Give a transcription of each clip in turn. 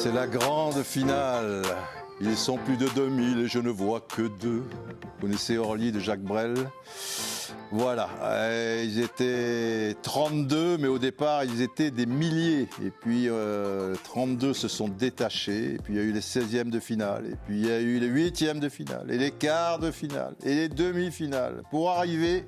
C'est la grande finale. Ils sont plus de 2000 et je ne vois que deux. Vous connaissez Orly de Jacques Brel? Voilà, ils étaient 32, mais au départ, ils étaient des milliers. Et puis, 32 se sont détachés. Et puis, il y a eu les 16e de finale. Et puis, il y a eu les 8e de finale. Et les quarts de finale. Et les demi-finales. Pour arriver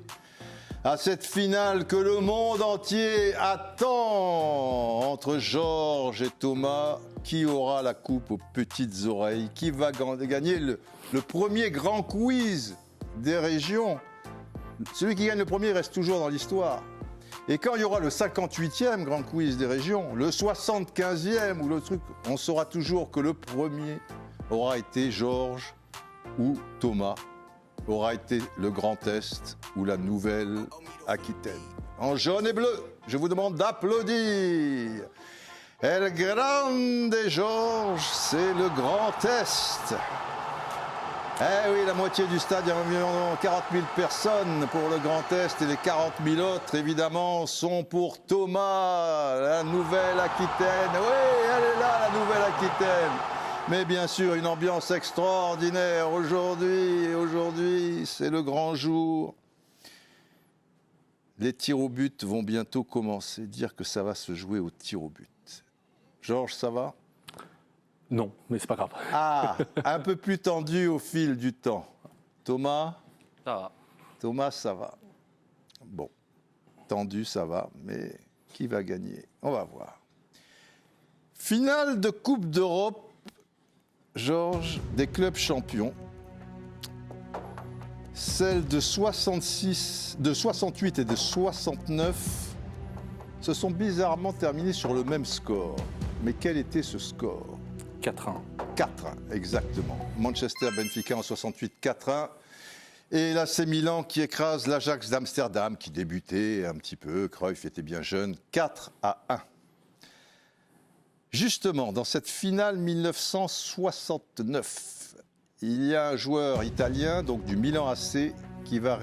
à cette finale que le monde entier attend entre Georges et Thomas. Qui aura la coupe aux petites oreilles? Qui va gagner le premier grand quiz des régions? Celui qui gagne le premier reste toujours dans l'histoire. Et quand il y aura le 58e grand quiz des régions, le 75e ou le truc, on saura toujours que le premier aura été Georges ou Thomas, aura été le Grand Est ou la Nouvelle-Aquitaine. En jaune et bleu, je vous demande d'applaudir. El Grande Georges, c'est le Grand Est. Eh oui, la moitié du stade, il y a environ 40 000 personnes pour le Grand Est et les 40 000 autres, évidemment, sont pour Thomas, la Nouvelle-Aquitaine. Oui, elle est là, la Nouvelle-Aquitaine. Mais bien sûr, une ambiance extraordinaire. Aujourd'hui, c'est le grand jour. Les tirs au but vont bientôt commencer. Dire que ça va se jouer au tir au but. Georges, ça va ? Non, mais c'est pas grave. Ah, un peu plus tendu au fil du temps. Thomas ? Ça va. Thomas, ça va. Bon, tendu, ça va, mais qui va gagner? On va voir. Finale de Coupe d'Europe, Georges, des clubs champions. Celles de 68 et de 69 se sont bizarrement terminées sur le même score. Mais quel était ce score? 4-1. 4-1, exactement. Manchester-Benfica en 68, 4-1. Et là, c'est Milan qui écrase l'Ajax d'Amsterdam, qui débutait un petit peu. Cruyff était bien jeune, 4-1. Justement, dans cette finale 1969, il y a un joueur italien, donc du Milan AC, qui va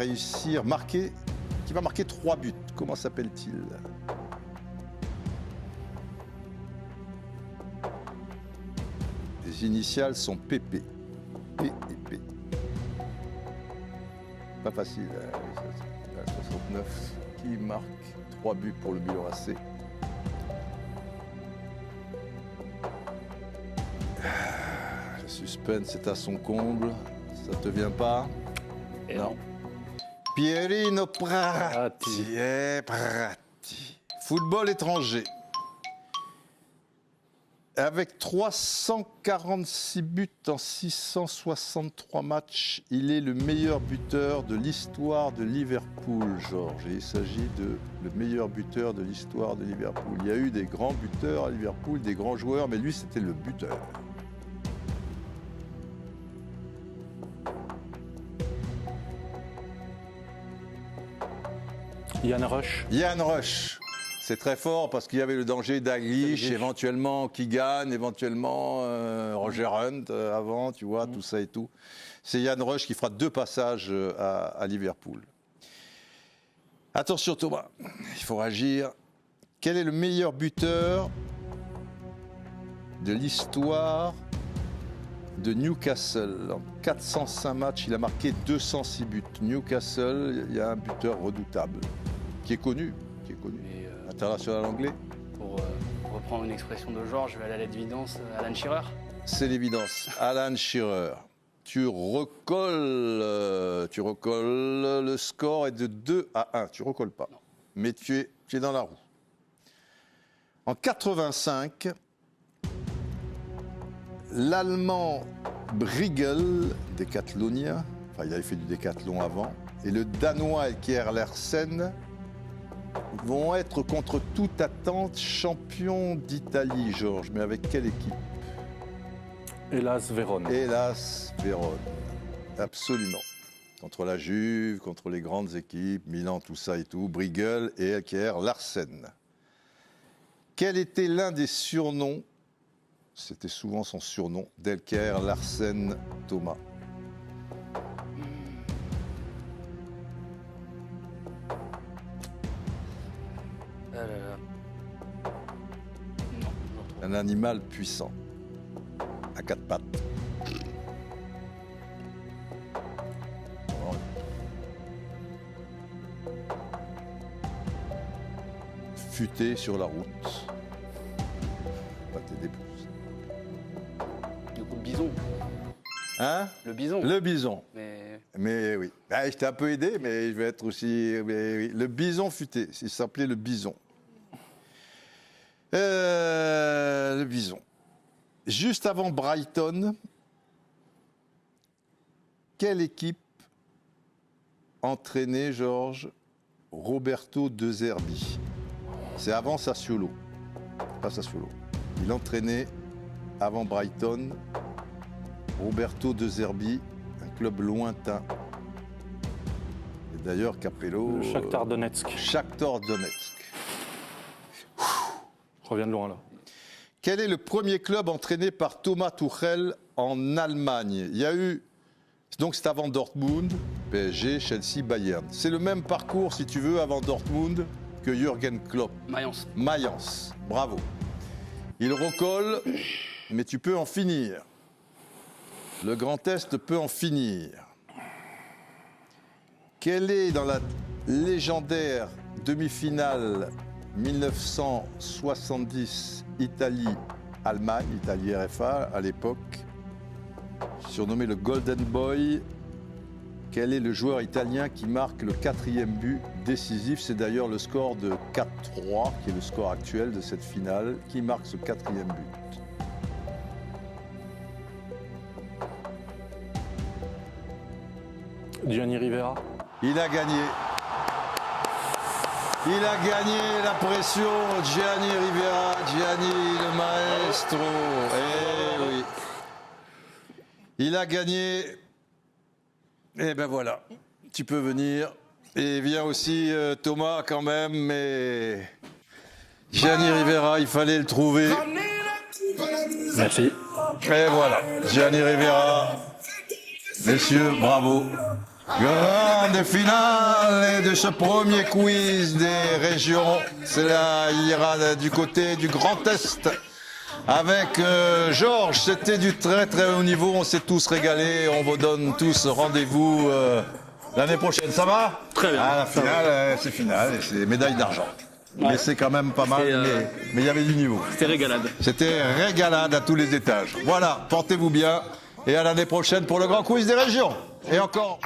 marquer 3 buts. Comment s'appelle-t-il ? Les initiales sont PP. P et P. Pas facile. 69. Qui marque 3 buts pour le Milan AC? Le suspense est à son comble. Ça te vient pas? Et non. Pierino Prati. Prati. Football étranger. Avec 346 buts en 663 matchs, il est le meilleur buteur de l'histoire de Liverpool, Georges. Et il s'agit de le meilleur buteur de l'histoire de Liverpool. Il y a eu des grands buteurs à Liverpool, des grands joueurs, mais lui, c'était le buteur. Ian Rush. Ian Rush. C'est très fort parce qu'il y avait le danger d'Aglish, éventuellement Keegan, éventuellement Roger Hunt avant, tu vois, tout ça et tout. C'est Ian Rush qui fera 2 passages à Liverpool. Attention Thomas, il faut agir. Quel est le meilleur buteur de l'histoire de Newcastle? En 405 matchs, il a marqué 206 buts. Newcastle, il y a un buteur redoutable, qui est connu. International anglais. Pour reprendre une expression de Georges, je vais aller à l'évidence, Alan Shearer. C'est l'évidence, Alan Shearer. Tu recolles, le score est de 2-1. Tu recolles pas, non. Mais tu es dans la roue. En 85, l'Allemand Briegel, décathlonien, enfin il avait fait du décathlon avant, et le Danois Elkjær Larsen vont être contre toute attente champions d'Italie, Georges. Mais avec quelle équipe? Hellas Vérone. Hellas Vérone, absolument. Contre la Juve, contre les grandes équipes, Milan, tout ça et tout, Briegel et Elkjær Larsen. Quel était l'un des surnoms, c'était souvent son surnom, d'Elkjær Larsen Thomas? Un animal puissant. à quatre pattes. Futé sur la route. Pas t'aider plus. Du coup, le bison. Hein? Le bison. Le bison. Mais Mais oui. Ah, je t'ai un peu aidé, mais je vais être aussi. Mais oui. Le bison futé. Il s'appelait le bison. Le bison. Juste avant Brighton, quelle équipe entraînait Georges Roberto De Zerbi? C'est avant Sassuolo. Pas Sassuolo. Il entraînait avant Brighton Roberto De Zerbi, un club lointain. Et d'ailleurs, Capello. Le Shakhtar Donetsk. Shakhtar Donetsk. Je reviens de loin là. Quel est le premier club entraîné par Thomas Tuchel en Allemagne? Il y a eu. Donc c'est avant Dortmund, PSG, Chelsea, Bayern. C'est le même parcours, si tu veux, avant Dortmund que Jürgen Klopp. Mayence. Mayence. Bravo. Il recolle, mais tu peux en finir. Le Grand Est peut en finir. Quelle est dans la légendaire demi-finale 1970 Italie-Allemagne, Italie RFA à l'époque, surnommé le Golden Boy, quel est le joueur italien qui marque le 4e but décisif? C'est d'ailleurs le score de 4-3, qui est le score actuel de cette finale, qui marque ce 4e but. Gianni Rivera. Il a gagné. Il a gagné la pression, Gianni Rivera, Gianni le maestro. Eh oui. Il a gagné. Eh ben voilà, tu peux venir. Et viens aussi Thomas quand même, mais Gianni Rivera, il fallait le trouver. Merci. Et voilà, Gianni Rivera. Messieurs, bravo. Grande finale de ce premier quiz des régions. C'est là, il ira du côté du Grand Est. Avec Georges, c'était du très très haut niveau. On s'est tous régalés. On vous donne tous rendez-vous l'année prochaine. Ça va? Très bien. Ah, la finale, c'est finale et c'est médaille d'argent. Mais c'est quand même pas mal, mais il y avait du niveau. C'était régalade. C'était régalade à tous les étages. Voilà, portez-vous bien et à l'année prochaine pour le grand quiz des régions. Et encore.